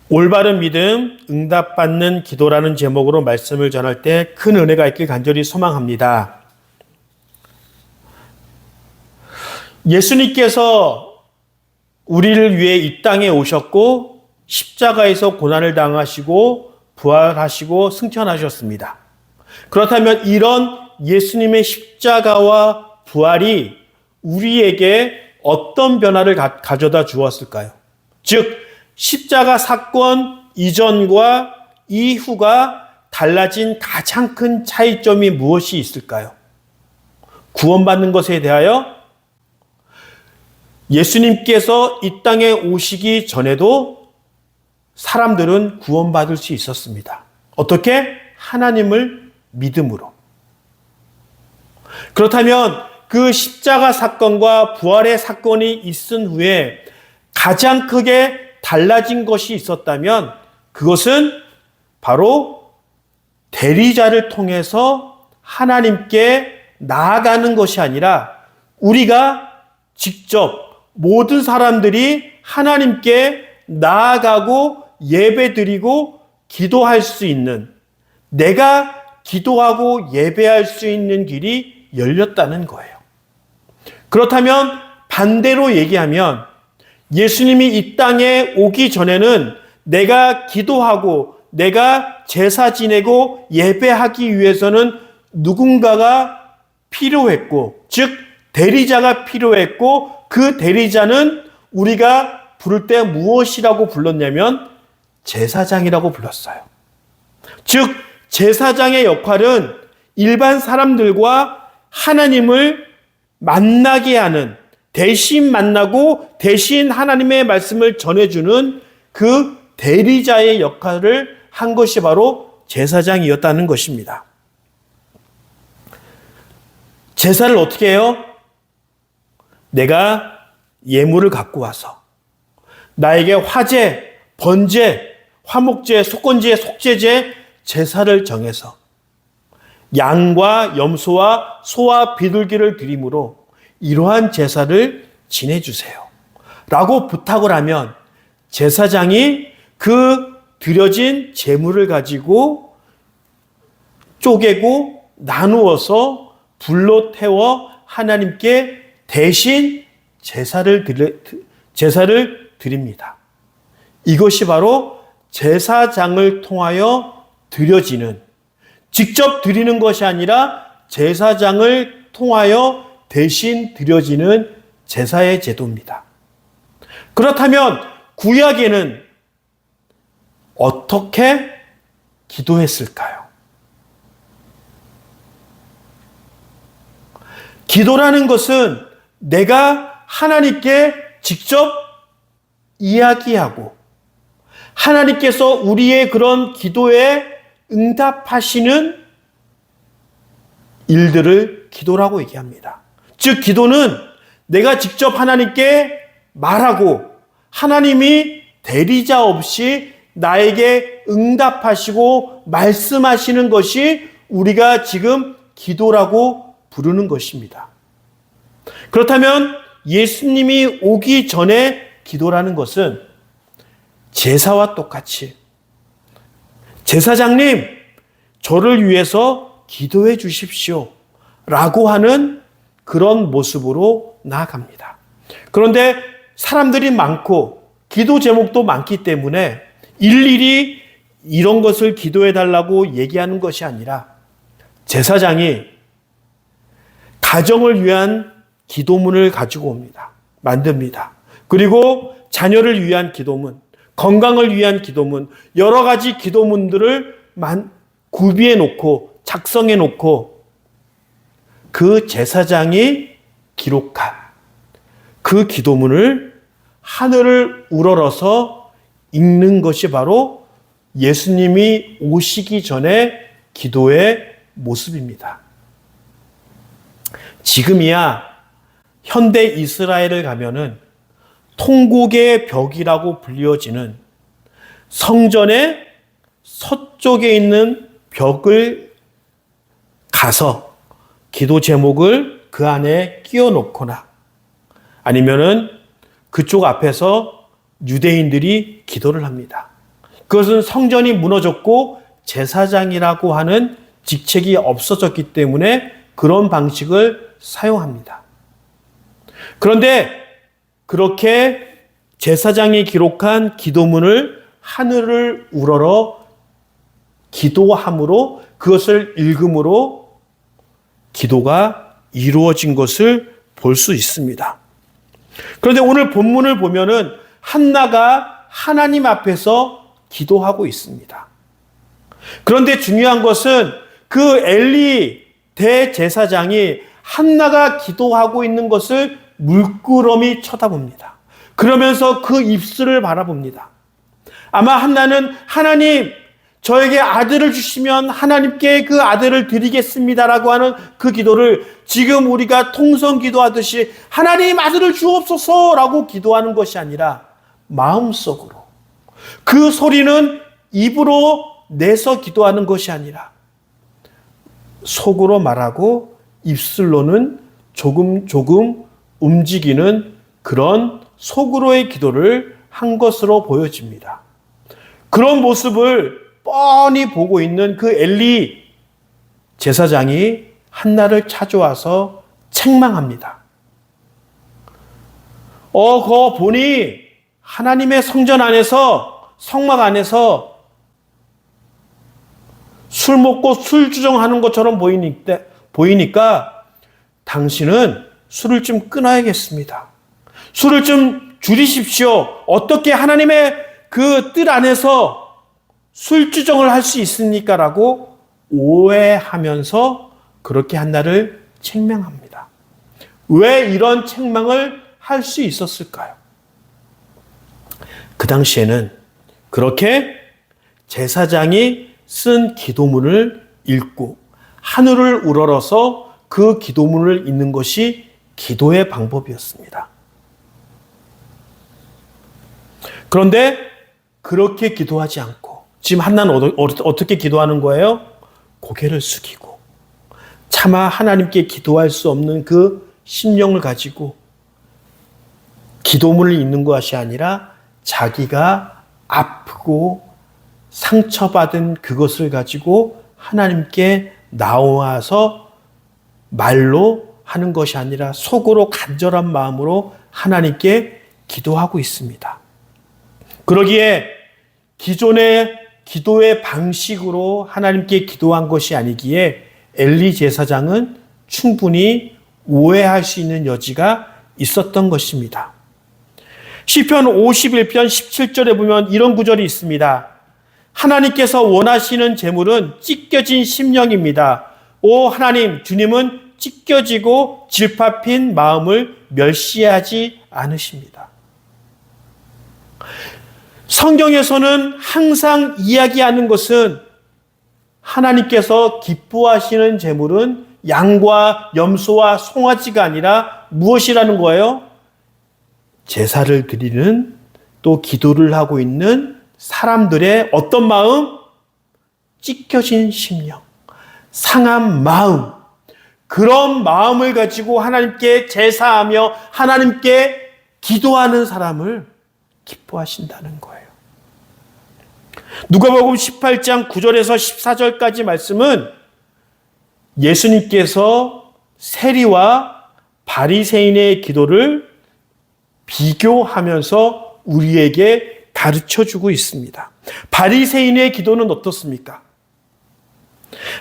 올바른 믿음, 응답받는 기도라는 제목으로 말씀을 전할 때 큰 은혜가 있길 간절히 소망합니다. 예수님께서 우리를 위해 이 땅에 오셨고 십자가에서 고난을 당하시고 부활하시고 승천하셨습니다. 그렇다면 이런 예수님의 십자가와 부활이 우리에게 어떤 변화를 가져다 주었을까요? 즉 십자가 사건 이전과 이후가 달라진 가장 큰 차이점이 무엇이 있을까요? 구원받는 것에 대하여 예수님께서 이 땅에 오시기 전에도 사람들은 구원받을 수 있었습니다. 어떻게? 하나님을 믿음으로. 그렇다면 그 십자가 사건과 부활의 사건이 있은 후에 가장 크게 달라진 것이 있었다면 그것은 바로 대리자를 통해서 하나님께 나아가는 것이 아니라 우리가 직접 모든 사람들이 하나님께 나아가고 예배드리고 기도할 수 있는, 내가 기도하고 예배할 수 있는 길이 열렸다는 거예요. 그렇다면 반대로 얘기하면 예수님이 이 땅에 오기 전에는 내가 기도하고 내가 제사 지내고 예배하기 위해서는 누군가가 필요했고, 즉 대리자가 필요했고, 그 대리자는 우리가 부를 때 무엇이라고 불렀냐면 제사장이라고 불렀어요. 즉 제사장의 역할은 일반 사람들과 하나님을 만나게 하는, 대신 만나고 대신 하나님의 말씀을 전해주는 그 대리자의 역할을 한 것이 바로 제사장이었다는 것입니다. 제사를 어떻게 해요? 내가 예물을 갖고 와서 나에게 화제, 번제, 화목제, 속건제, 속죄제, 제사를 정해서 양과 염소와 소와 비둘기를 드림으로 이러한 제사를 지내주세요 라고 부탁을 하면 제사장이 그 드려진 제물을 가지고 쪼개고 나누어서 불로 태워 하나님께 대신 제사를 드립니다. 이것이 바로 제사장을 통하여 드려지는, 직접 드리는 것이 아니라 제사장을 통하여 대신 드려지는 제사의 제도입니다. 그렇다면 구약에는 어떻게 기도했을까요? 기도라는 것은 내가 하나님께 직접 이야기하고 하나님께서 우리의 그런 기도에 응답하시는 일들을 기도라고 얘기합니다. 즉 기도는 내가 직접 하나님께 말하고 하나님이 대리자 없이 나에게 응답하시고 말씀하시는 것이 우리가 지금 기도라고 부르는 것입니다. 그렇다면 예수님이 오기 전에 기도라는 것은 제사와 똑같이 제사장님, 저를 위해서 기도해 주십시오 라고 하는 그런 모습으로 나아갑니다. 그런데 사람들이 많고 기도 제목도 많기 때문에 일일이 이런 것을 기도해 달라고 얘기하는 것이 아니라 제사장이 가정을 위한 기도문을 가지고 옵니다. 만듭니다. 그리고 자녀를 위한 기도문, 건강을 위한 기도문, 여러 가지 기도문들을 구비해 놓고 작성해 놓고 그 제사장이 기록한 그 기도문을 하늘을 우러러서 읽는 것이 바로 예수님이 오시기 전에 기도의 모습입니다. 지금이야 현대 이스라엘을 가면은 통곡의 벽이라고 불려지는 성전의 서쪽에 있는 벽을 가서 기도 제목을 그 안에 끼워 놓거나 아니면은 그쪽 앞에서 유대인들이 기도를 합니다. 그것은 성전이 무너졌고 제사장이라고 하는 직책이 없어졌기 때문에 그런 방식을 사용합니다. 그런데 그렇게 제사장이 기록한 기도문을 하늘을 우러러 기도함으로 그것을 읽음으로 기도가 이루어진 것을 볼 수 있습니다. 그런데 오늘 본문을 보면은 한나가 하나님 앞에서 기도하고 있습니다. 그런데 중요한 것은 그 엘리 대제사장이 한나가 기도하고 있는 것을 물끄러미 쳐다봅니다. 그러면서 그 입술을 바라봅니다. 아마 한나는 하나님, 저에게 아들을 주시면 하나님께 그 아들을 드리겠습니다라고 하는 그 기도를 지금 우리가 통성 기도하듯이 하나님 아들을 주옵소서라고 기도하는 것이 아니라 마음속으로, 그 소리는 입으로 내서 기도하는 것이 아니라 속으로 말하고 입술로는 조금 움직이는 그런 속으로의 기도를 한 것으로 보여집니다. 그런 모습을 뻔히 보고 있는 그 엘리 제사장이 한나를 찾아와서 책망합니다. 그거 보니 하나님의 성전 안에서, 성막 안에서 술 먹고 술 주정하는 것처럼 보이니까 당신은 술을 좀 끊어야겠습니다. 술을 좀 줄이십시오. 어떻게 하나님의 그 뜻 안에서 술주정을 할 수 있습니까? 라고 오해하면서 그렇게 한나를 책망합니다. 왜 이런 책망을 할 수 있었을까요? 그 당시에는 그렇게 제사장이 쓴 기도문을 읽고 하늘을 우러러서 그 기도문을 읽는 것이 기도의 방법이었습니다. 그런데 그렇게 기도하지 않고 지금 한나는 어떻게 기도하는 거예요? 고개를 숙이고 차마 하나님께 기도할 수 없는 그 심령을 가지고 기도문을 읽는 것이 아니라 자기가 아프고 상처받은 그것을 가지고 하나님께 나와서 말로 하는 것이 아니라 속으로 간절한 마음으로 하나님께 기도하고 있습니다. 그러기에 기존의 기도의 방식으로 하나님께 기도한 것이 아니기에 엘리 제사장은 충분히 오해할 수 있는 여지가 있었던 것입니다. 시편 51편 17절에 보면 이런 구절이 있습니다. 하나님께서 원하시는 제물은 찢겨진 심령입니다. 오 하나님, 주님은 찢겨지고 질파핀 마음을 멸시하지 않으십니다. 성경에서는 항상 이야기하는 것은 하나님께서 기뻐하시는 제물은 양과 염소와 송아지가 아니라 무엇이라는 거예요? 제사를 드리는 또 기도를 하고 있는 사람들의 어떤 마음? 찢겨진 심령, 상한 마음, 그런 마음을 가지고 하나님께 제사하며 하나님께 기도하는 사람을 기뻐하신다는 거예요. 누가복음 18장 9절에서 14절까지 말씀은 예수님께서 세리와 바리새인의 기도를 비교하면서 우리에게 가르쳐주고 있습니다. 바리새인의 기도는 어떻습니까?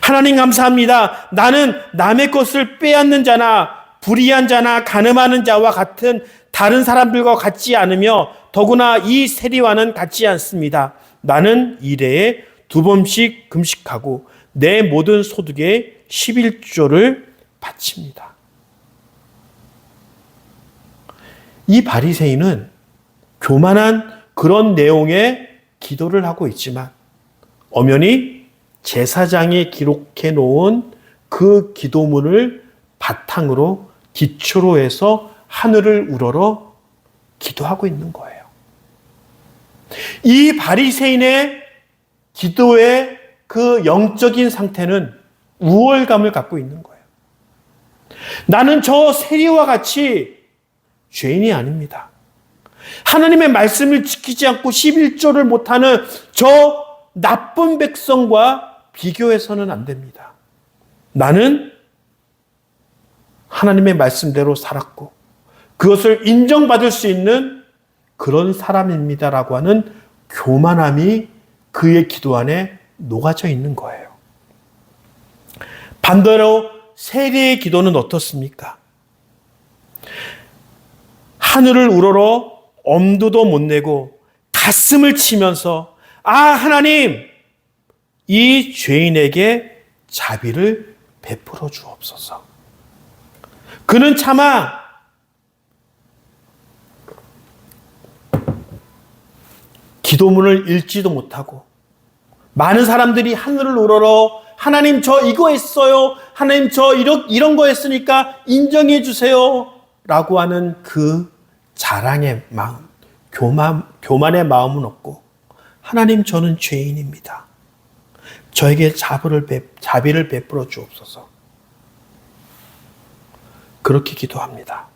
하나님 감사합니다. 나는 남의 것을 빼앗는 자나 불의한 자나 간음하는 자와 같은 다른 사람들과 같지 않으며 더구나 이 세리와는 같지 않습니다. 나는 일해에 2번씩 금식하고 내 모든 소득의 11조를 바칩니다. 이 바리새인은 교만한 그런 내용의 기도를 하고 있지만 엄연히 제사장이 기록해 놓은 그 기도문을 바탕으로 기초로 해서 하늘을 우러러 기도하고 있는 거예요. 이 바리새인의 기도의 그 영적인 상태는 우월감을 갖고 있는 거예요. 나는 저 세리와 같이 죄인이 아닙니다. 하나님의 말씀을 지키지 않고 11조를 못하는 저 나쁜 백성과 비교해서는 안 됩니다. 나는 하나님의 말씀대로 살았고 그것을 인정받을 수 있는 그런 사람입니다라고 하는 교만함이 그의 기도 안에 녹아져 있는 거예요. 반대로 세리의 기도는 어떻습니까? 하늘을 우러러 엄두도 못 내고 가슴을 치면서 하나님, 이 죄인에게 자비를 베풀어 주옵소서. 그는 차마 기도문을 읽지도 못하고 많은 사람들이 하늘을 우러러 하나님 저 이거 했어요. 하나님 저 이런 거 했으니까 인정해 주세요. 라고 하는 그 자랑의 마음, 교만의 마음은 없고 하나님 저는 죄인입니다. 저에게 자비를 베풀어 주옵소서. 그렇게 기도합니다.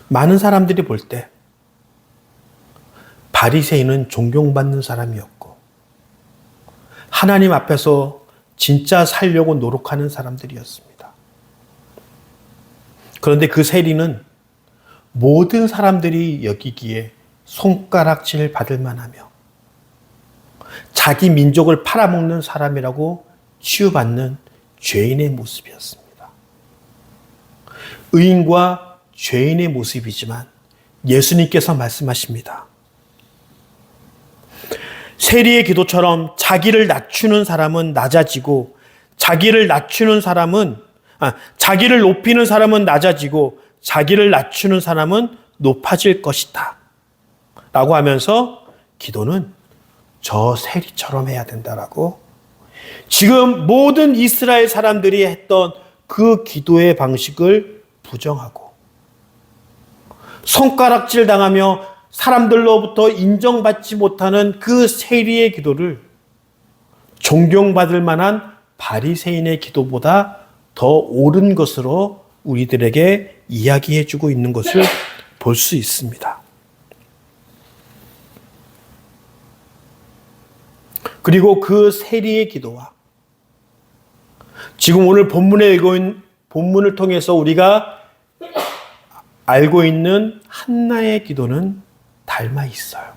많은 사람들이 볼 때 바리새인은 존경받는 사람이었고 하나님 앞에서 진짜 살려고 노력하는 사람들이었습니다. 그런데 그 세리는 모든 사람들이 여기기에 손가락질 받을 만하며 자기 민족을 팔아먹는 사람이라고 치유받는 죄인의 모습이었습니다. 의인과 죄인의 모습이지만 예수님께서 말씀하십니다. 세리의 기도처럼 자기를 낮추는 사람은 낮아지고 자기를 높이는 사람은 낮아지고 자기를 낮추는 사람은 높아질 것이다. 라고 하면서 기도는 저 세리처럼 해야 된다라고 지금 모든 이스라엘 사람들이 했던 그 기도의 방식을 부정하고 손가락질 당하며 사람들로부터 인정받지 못하는 그 세리의 기도를 존경받을 만한 바리새인의 기도보다 더 옳은 것으로 우리들에게 이야기해주고 있는 것을 볼 수 있습니다. 그리고 그 세리의 기도와 지금 오늘 본문을 통해서 우리가 알고 있는 한나의 기도는 닮아 있어요.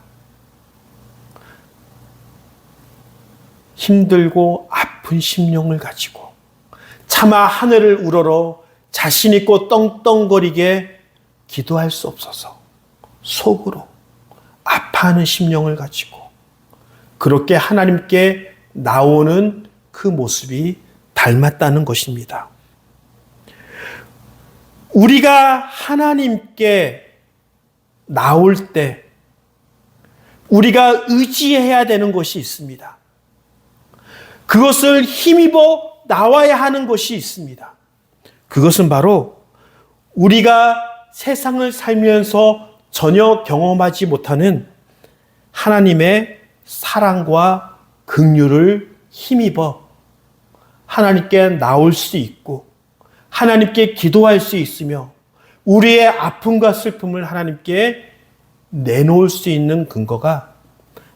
힘들고 아픈 심령을 가지고 차마 하늘을 우러러 자신 있고 떵떵거리게 기도할 수 없어서 속으로 아파하는 심령을 가지고 그렇게 하나님께 나오는 그 모습이 닮았다는 것입니다. 우리가 하나님께 나올 때 우리가 의지해야 되는 것이 있습니다. 그것을 힘입어 나와야 하는 것이 있습니다. 그것은 바로 우리가 세상을 살면서 전혀 경험하지 못하는 하나님의 사랑과 긍휼을 힘입어 하나님께 나올 수 있고 하나님께 기도할 수 있으며 우리의 아픔과 슬픔을 하나님께 내놓을 수 있는 근거가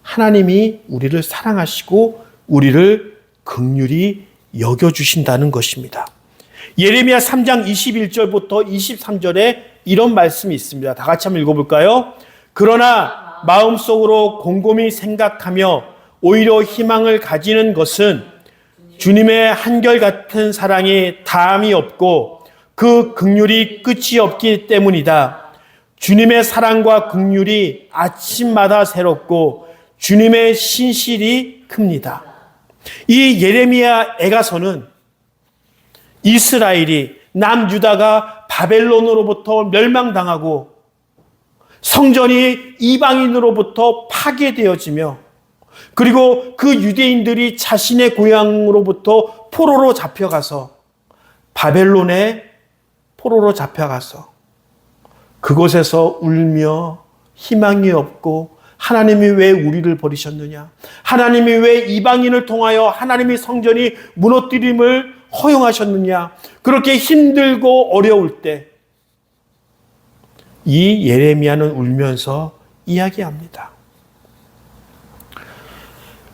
하나님이 우리를 사랑하시고 우리를 긍휼히 여겨주신다는 것입니다. 예레미야 3장 21절부터 23절에 이런 말씀이 있습니다. 다 같이 한번 읽어볼까요? 그러나 마음속으로 곰곰이 생각하며 오히려 희망을 가지는 것은 주님의 한결같은 사랑이 다함이 없고 그 긍휼이 끝이 없기 때문이다. 주님의 사랑과 긍휼이 아침마다 새롭고 주님의 신실이 큽니다. 이 예레미야 애가서는 이스라엘이 남유다가 바벨론으로부터 멸망당하고 성전이 이방인으로부터 파괴되어지며 그리고 그 유대인들이 자신의 고향으로부터 포로로 잡혀가서 바벨론에 포로로 잡혀가서 그곳에서 울며 희망이 없고 하나님이 왜 우리를 버리셨느냐? 하나님이 왜 이방인을 통하여 하나님의 성전이 무너뜨림을 허용하셨느냐? 그렇게 힘들고 어려울 때 이 예레미야는 울면서 이야기합니다.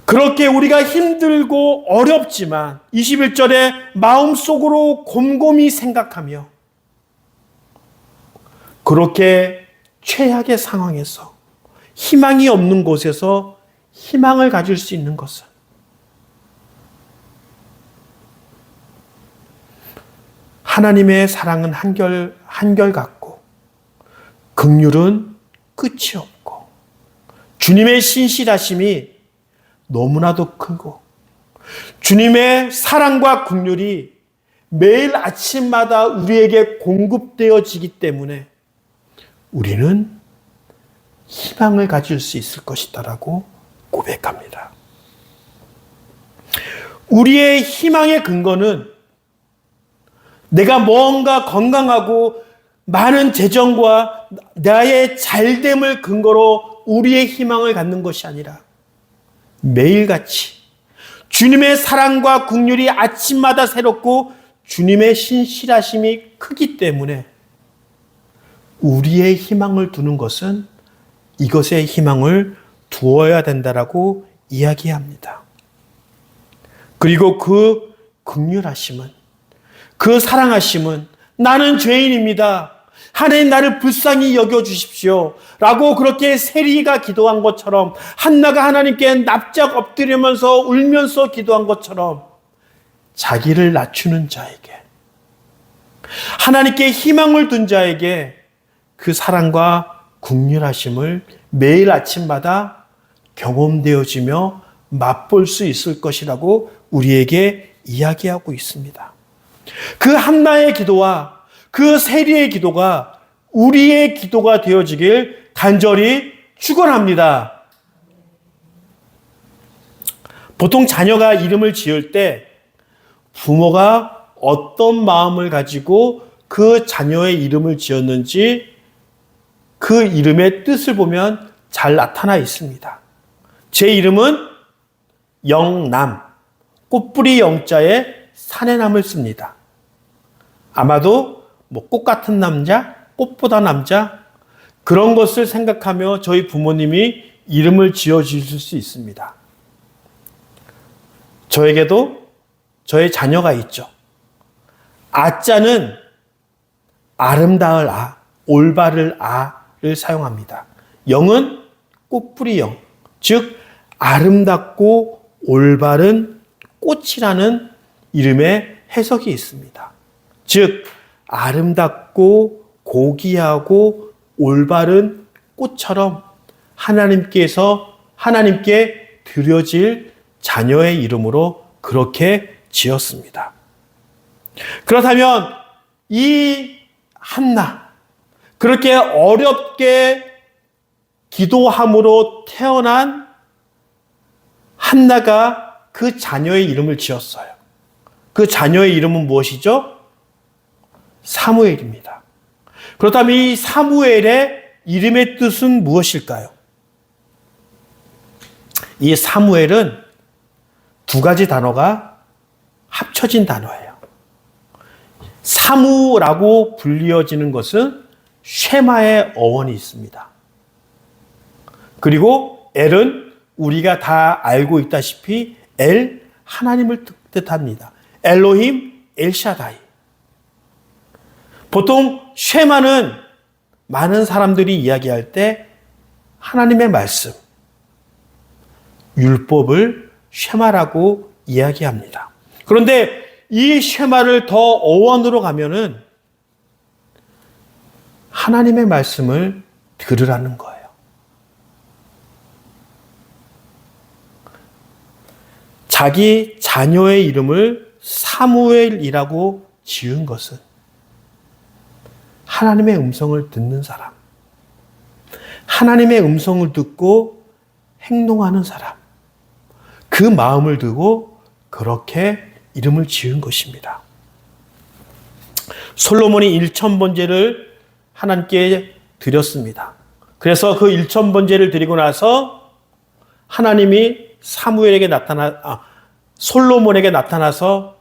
그렇게 우리가 힘들고 어렵지만 21절에 마음속으로 곰곰이 생각하며 그렇게 최악의 상황에서 희망이 없는 곳에서 희망을 가질 수 있는 것은 하나님의 사랑은 한결같고 긍휼은 끝이 없고 주님의 신실하심이 너무나도 크고 주님의 사랑과 긍휼이 매일 아침마다 우리에게 공급되어지기 때문에 우리는 희망을 가질 수 있을 것이다라고 고백합니다. 우리의 희망의 근거는 내가 뭔가 건강하고 많은 재정과 나의 잘됨을 근거로 우리의 희망을 갖는 것이 아니라 매일같이 주님의 사랑과 긍휼이 아침마다 새롭고 주님의 신실하심이 크기 때문에 우리의 희망을 두는 것은 이것에 희망을 두어야 된다라고 이야기합니다. 그리고 그 긍휼하심은, 그 사랑하심은 나는 죄인입니다. 하나님 나를 불쌍히 여겨주십시오. 라고 그렇게 세리가 기도한 것처럼 한나가 하나님께 납작 엎드리면서 울면서 기도한 것처럼 자기를 낮추는 자에게 하나님께 희망을 둔 자에게 그 사랑과 긍휼하심을 매일 아침마다 경험되어지며 맛볼 수 있을 것이라고 우리에게 이야기하고 있습니다. 그 한나의 기도와 그 세리의 기도가 우리의 기도가 되어지길 간절히 축원합니다. 보통 자녀가 이름을 지을 때 부모가 어떤 마음을 가지고 그 자녀의 이름을 지었는지 그 이름의 뜻을 보면 잘 나타나 있습니다. 제 이름은 영남, 꽃뿌리 영자에 산해남을 씁니다. 아마도 꽃 같은 남자, 꽃보다 남자 그런 것을 생각하며 저희 부모님이 이름을 지어주실 수 있습니다. 저에게도 저의 자녀가 있죠. 아자는 아름다울 올바를 아를 사용합니다. 영은 꽃뿌리 영, 즉 아름답고 올바른 꽃이라는 이름의 해석이 있습니다. 즉 아름답고 고귀하고 올바른 꽃처럼 하나님께 드려질 자녀의 이름으로 그렇게 지었습니다. 그렇다면 이 한나, 그렇게 어렵게 기도함으로 태어난 한나가 그 자녀의 이름을 지었어요. 그 자녀의 이름은 무엇이죠? 사무엘입니다. 그렇다면 이 사무엘의 이름의 뜻은 무엇일까요? 이 사무엘은 두 가지 단어가 합쳐진 단어예요. 사무라고 불리어지는 것은 쉐마의 어원이 있습니다. 그리고 엘은 우리가 다 알고 있다시피 하나님을 뜻합니다. 엘로힘, 엘샤다이. 보통 쉐마는 많은 사람들이 이야기할 때 하나님의 말씀, 율법을 쉐마라고 이야기합니다. 그런데 이 쉐마를 더 어원으로 가면은 하나님의 말씀을 들으라는 거예요. 자기 자녀의 이름을 사무엘이라고 지은 것은 하나님의 음성을 듣는 사람, 하나님의 음성을 듣고 행동하는 사람, 그 마음을 두고 그렇게 이름을 지은 것입니다. 솔로몬이 1000번제를 하나님께 드렸습니다. 그래서 그 1000번제를 드리고 나서 하나님이 솔로몬에게 나타나서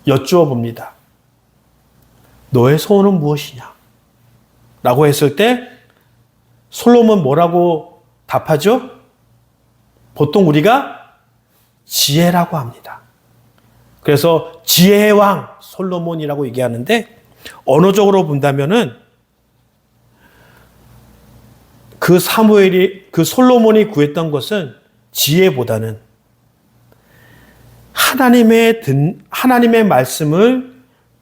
여쭈어 봅니다. 너의 소원은 무엇이냐? 라고 했을 때 솔로몬 뭐라고 답하죠? 보통 우리가 지혜라고 합니다. 그래서 지혜의 왕 솔로몬이라고 얘기하는데 언어적으로 본다면은 그 솔로몬이 구했던 것은 지혜보다는 하나님의 말씀을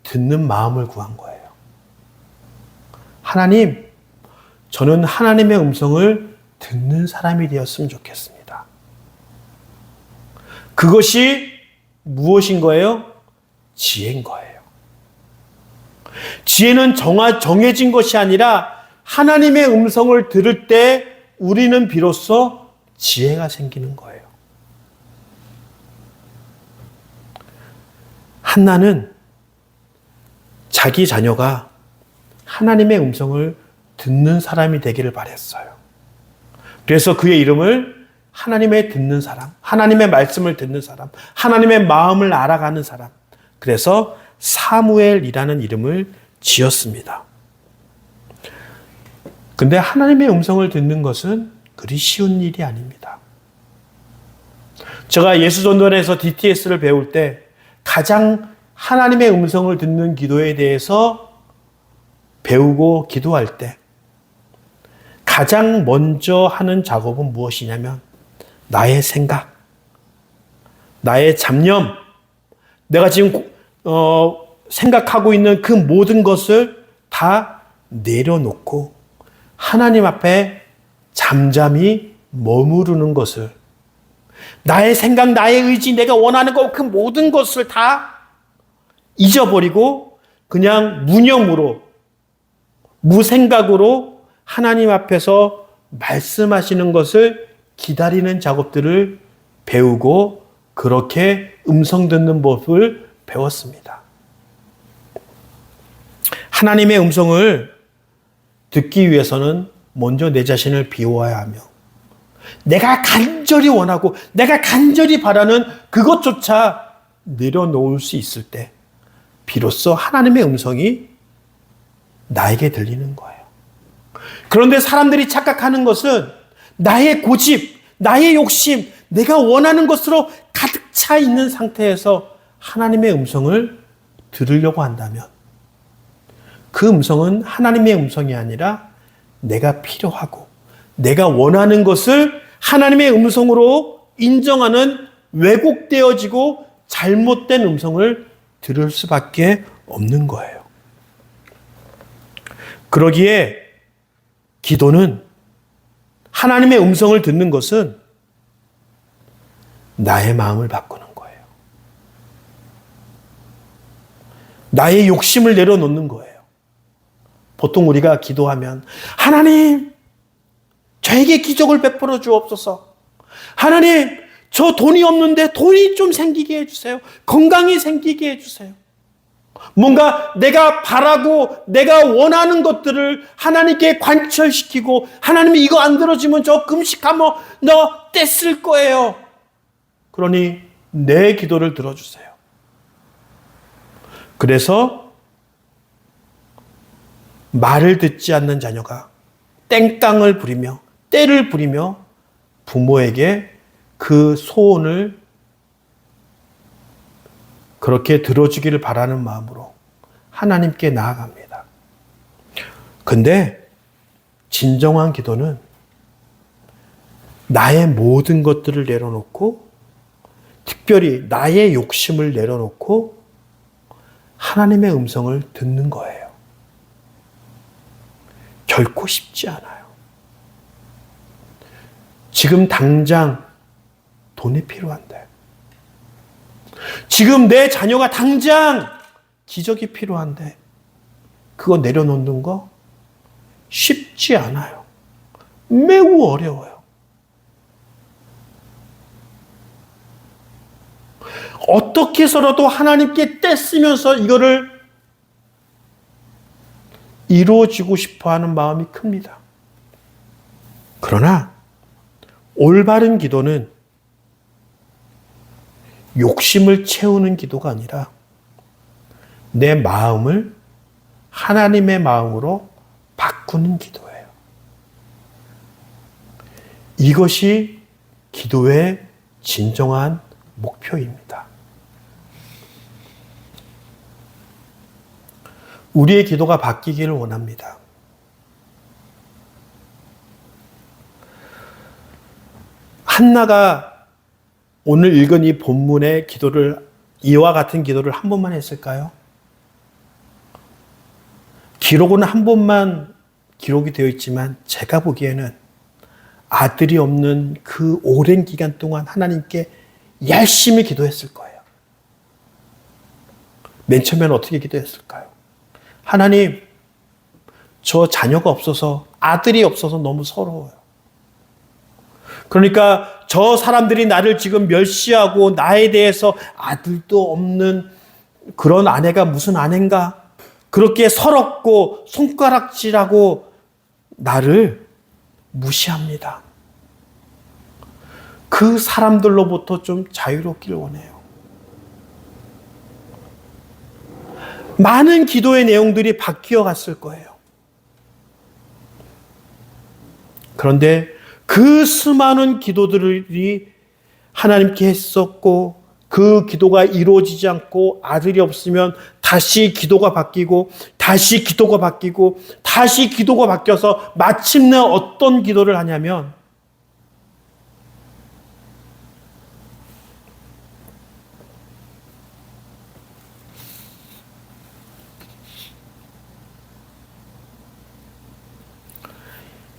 듣는 마음을 구한 거예요. 하나님, 저는 하나님의 음성을 듣는 사람이 되었으면 좋겠습니다. 그것이 무엇인 거예요? 지혜인 거예요. 지혜는 정해진 것이 아니라 하나님의 음성을 들을 때 우리는 비로소 지혜가 생기는 거예요. 한나는 자기 자녀가 하나님의 음성을 듣는 사람이 되기를 바랬어요. 그래서 그의 이름을 하나님의 듣는 사람, 하나님의 말씀을 듣는 사람, 하나님의 마음을 알아가는 사람. 그래서 사무엘이라는 이름을 지었습니다. 근데 하나님의 음성을 듣는 것은 그리 쉬운 일이 아닙니다. 제가 예수전도단에서 DTS를 배울 때 가장 하나님의 음성을 듣는 기도에 대해서 배우고 기도할 때 가장 먼저 하는 작업은 무엇이냐면 나의 생각, 나의 잡념, 내가 지금 생각하고 있는 그 모든 것을 다 내려놓고 하나님 앞에 잠잠히 머무르는 것을, 나의 생각, 나의 의지, 내가 원하는 것, 그 모든 것을 다 잊어버리고 그냥 무념으로, 무생각으로 하나님 앞에서 말씀하시는 것을 기다리는 작업들을 배우고 그렇게 음성 듣는 법을 배웠습니다. 하나님의 음성을 듣기 위해서는 먼저 내 자신을 비워야 하며 내가 간절히 원하고 내가 간절히 바라는 그것조차 내려놓을 수 있을 때 비로소 하나님의 음성이 나에게 들리는 거예요. 그런데 사람들이 착각하는 것은 나의 고집, 나의 욕심, 내가 원하는 것으로 가득 차 있는 상태에서 하나님의 음성을 들으려고 한다면 그 음성은 하나님의 음성이 아니라 내가 필요하고 내가 원하는 것을 하나님의 음성으로 인정하는 왜곡되어지고 잘못된 음성을 들을 수밖에 없는 거예요. 그러기에 기도는, 하나님의 음성을 듣는 것은 나의 마음을 바꾸는 거예요. 나의 욕심을 내려놓는 거예요. 보통 우리가 기도하면 하나님, 저에게 기적을 베풀어 주옵소서. 하나님, 저 돈이 없는데 돈이 좀 생기게 해주세요. 건강이 생기게 해주세요. 뭔가 내가 바라고 내가 원하는 것들을 하나님께 관철시키고 하나님이 이거 안 들어주면 저 금식하면 너 떼쓸 거예요. 그러니 내 기도를 들어주세요. 그래서 말을 듣지 않는 자녀가 땡깡을 부리며 떼를 부리며 부모에게 그 소원을 그렇게 들어주기를 바라는 마음으로 하나님께 나아갑니다. 근데 진정한 기도는 나의 모든 것들을 내려놓고 특별히 나의 욕심을 내려놓고 하나님의 음성을 듣는 거예요. 결코 쉽지 않아요. 지금 당장 돈이 필요한데, 지금 내 자녀가 당장 기적이 필요한데 그거 내려놓는 거 쉽지 않아요. 매우 어려워요. 어떻게 해서라도 하나님께 떼쓰면서 이거를 이루어지고 싶어하는 마음이 큽니다. 그러나 올바른 기도는 욕심을 채우는 기도가 아니라 내 마음을 하나님의 마음으로 바꾸는 기도예요. 이것이 기도의 진정한 목표입니다. 우리의 기도가 바뀌기를 원합니다. 한나가 오늘 읽은 이 본문의 기도를, 이와 같은 기도를 한 번만 했을까요? 기록은 한 번만 기록이 되어 있지만 제가 보기에는 아들이 없는 그 오랜 기간 동안 하나님께 열심히 기도했을 거예요. 맨 처음에는 어떻게 기도했을까요? 하나님, 저 자녀가 없어서, 아들이 없어서 너무 서러워요. 그러니까 저 사람들이 나를 지금 멸시하고 나에 대해서 아들도 없는 그런 아내가 무슨 아내인가? 그렇게 서럽고 손가락질하고 나를 무시합니다. 그 사람들로부터 좀 자유롭기를 원해요. 많은 기도의 내용들이 바뀌어 갔을 거예요. 그런데 그 수많은 기도들이 하나님께 했었고 그 기도가 이루어지지 않고 아들이 없으면 다시 기도가 바뀌고 다시 기도가 바뀌고 다시 기도가 바뀌어서 마침내 어떤 기도를 하냐면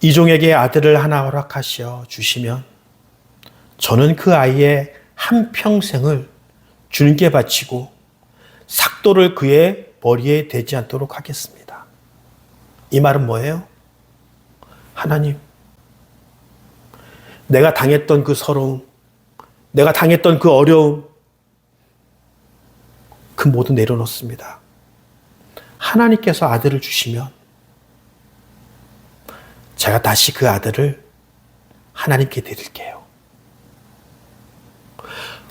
이종에게 아들을 하나 허락하시어 주시면 저는 그 아이의 한평생을 주님께 바치고 삭도를 그의 머리에 대지 않도록 하겠습니다. 이 말은 뭐예요? 하나님, 내가 당했던 그 서러움, 내가 당했던 그 어려움, 그 모두 내려놓습니다. 하나님께서 아들을 주시면 제가 다시 그 아들을 하나님께 드릴게요.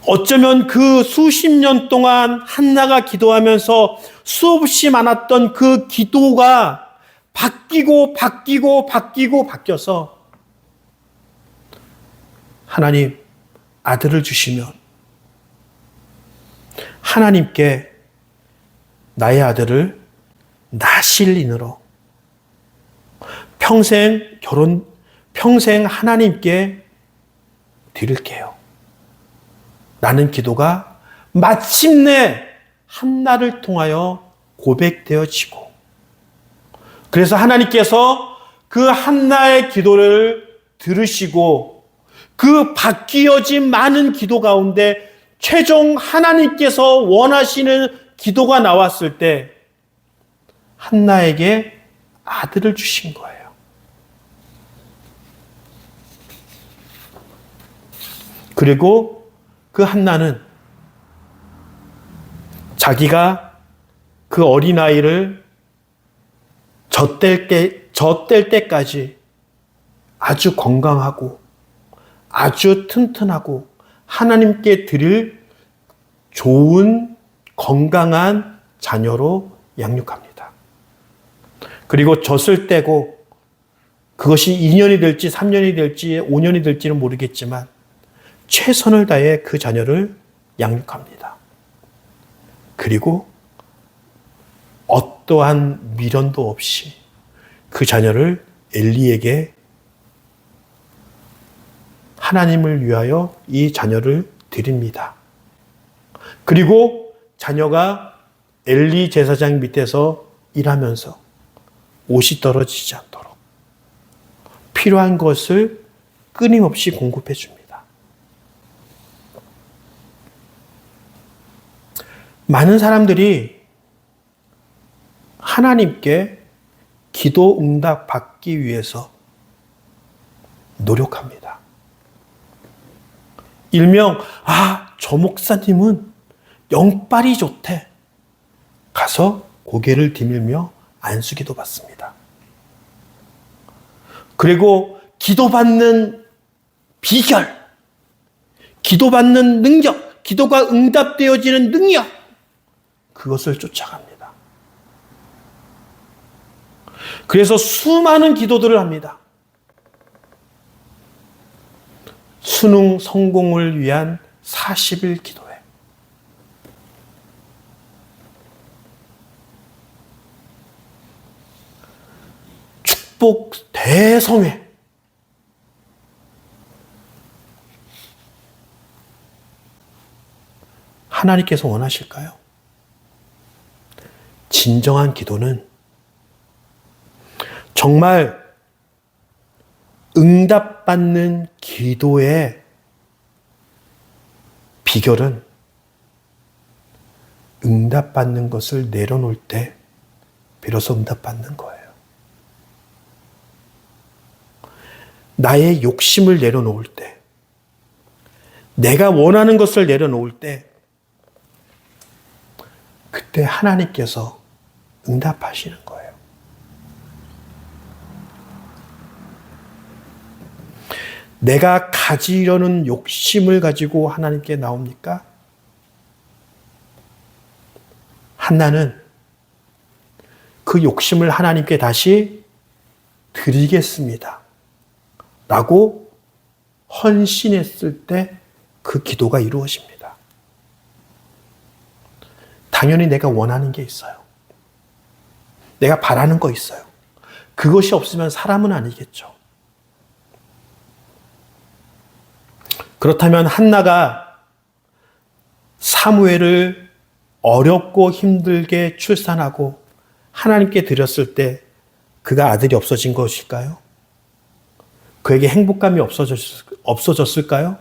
어쩌면 그 수십 년 동안 한나가 기도하면서 수없이 많았던 그 기도가 바뀌어서 하나님 아들을 주시면 하나님께 나의 아들을 나실인으로 평생 하나님께 드릴게요. 라는 기도가 마침내 한나를 통하여 고백되어지고 그래서 하나님께서 그 한나의 기도를 들으시고 그 바뀌어진 많은 기도 가운데 최종 하나님께서 원하시는 기도가 나왔을 때 한나에게 아들을 주신 거예요. 그리고 그 한나는 자기가 그 어린아이를 젖댈 때까지 아주 건강하고 아주 튼튼하고 하나님께 드릴 좋은 건강한 자녀로 양육합니다. 그리고 젖을 떼고 그것이 2년이 될지 3년이 될지 5년이 될지는 모르겠지만 최선을 다해 그 자녀를 양육합니다. 그리고 어떠한 미련도 없이 그 자녀를 엘리에게 하나님을 위하여 이 자녀를 드립니다. 그리고 자녀가 엘리 제사장 밑에서 일하면서 옷이 떨어지지 않도록 필요한 것을 끊임없이 공급해 줍니다. 많은 사람들이 하나님께 기도 응답 받기 위해서 노력합니다. 일명 저 목사님은 영빨이 좋대. 가서 고개를 디밀며 안수기도 받습니다. 그리고 기도받는 비결, 기도받는 능력, 기도가 응답되어지는 능력, 그것을 쫓아갑니다. 그래서 수많은 기도들을 합니다. 수능 성공을 위한 40일 기도회. 축복 대성회. 하나님께서 원하실까요? 진정한 기도는 정말 응답받는 기도의 비결은 응답받는 것을 내려놓을 때 비로소 응답받는 거예요. 나의 욕심을 내려놓을 때, 내가 원하는 것을 내려놓을 때, 그때 하나님께서 응답하시는 거예요. 내가 가지려는 욕심을 가지고 하나님께 나옵니까? 한나는 그 욕심을 하나님께 다시 드리겠습니다. 라고 헌신했을 때 그 기도가 이루어집니다. 당연히 내가 원하는 게 있어요. 내가 바라는 거 있어요. 그것이 없으면 사람은 아니겠죠. 그렇다면 한나가 사무엘을 어렵고 힘들게 출산하고 하나님께 드렸을 때 그가 아들이 없어진 것일까요? 그에게 행복감이 없어졌을까요?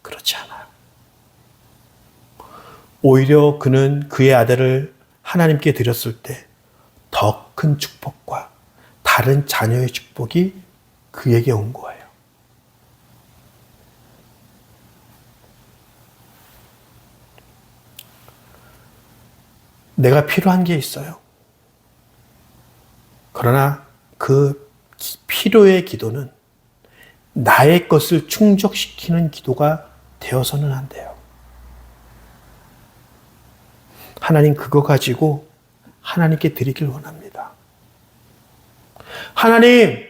그렇지 않아요. 오히려 그는 그의 아들을 하나님께 드렸을 때 더 큰 축복과 다른 자녀의 축복이 그에게 온 거예요. 내가 필요한 게 있어요. 그러나 그 필요의 기도는 나의 것을 충족시키는 기도가 되어서는 안 돼요. 하나님 그거 가지고 하나님께 드리길 원합니다. 하나님,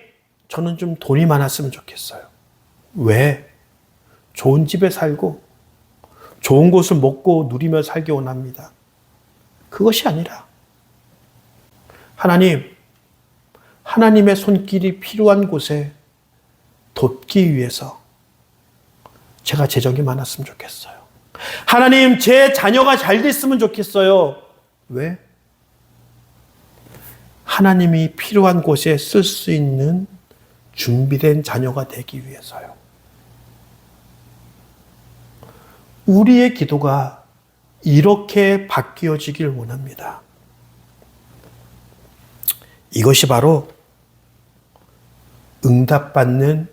저는 좀 돈이 많았으면 좋겠어요. 왜? 좋은 집에 살고 좋은 곳을 먹고 누리며 살기 원합니다. 그것이 아니라 하나님, 하나님의 손길이 필요한 곳에 돕기 위해서 제가 재정이 많았으면 좋겠어요. 하나님, 제 자녀가 잘 됐으면 좋겠어요. 왜? 하나님이 필요한 곳에 쓸 수 있는 준비된 자녀가 되기 위해서요. 우리의 기도가 이렇게 바뀌어지길 원합니다. 이것이 바로 응답받는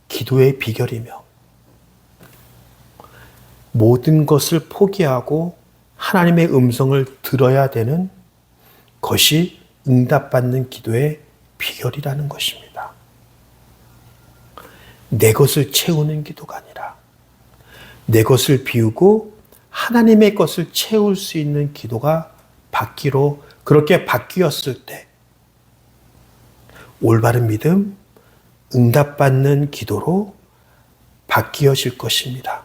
기도의 비결이며 모든 것을 포기하고 하나님의 음성을 들어야 되는 것이 응답받는 기도의 비결이라는 것입니다. 내 것을 채우는 기도가 아니라 내 것을 비우고 하나님의 것을 채울 수 있는 기도가 받기로 그렇게 바뀌었을 때 올바른 믿음, 응답받는 기도로 바뀌어질 것입니다.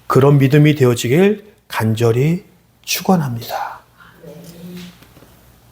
그런 믿음이 되어지길 간절히 축원합니다.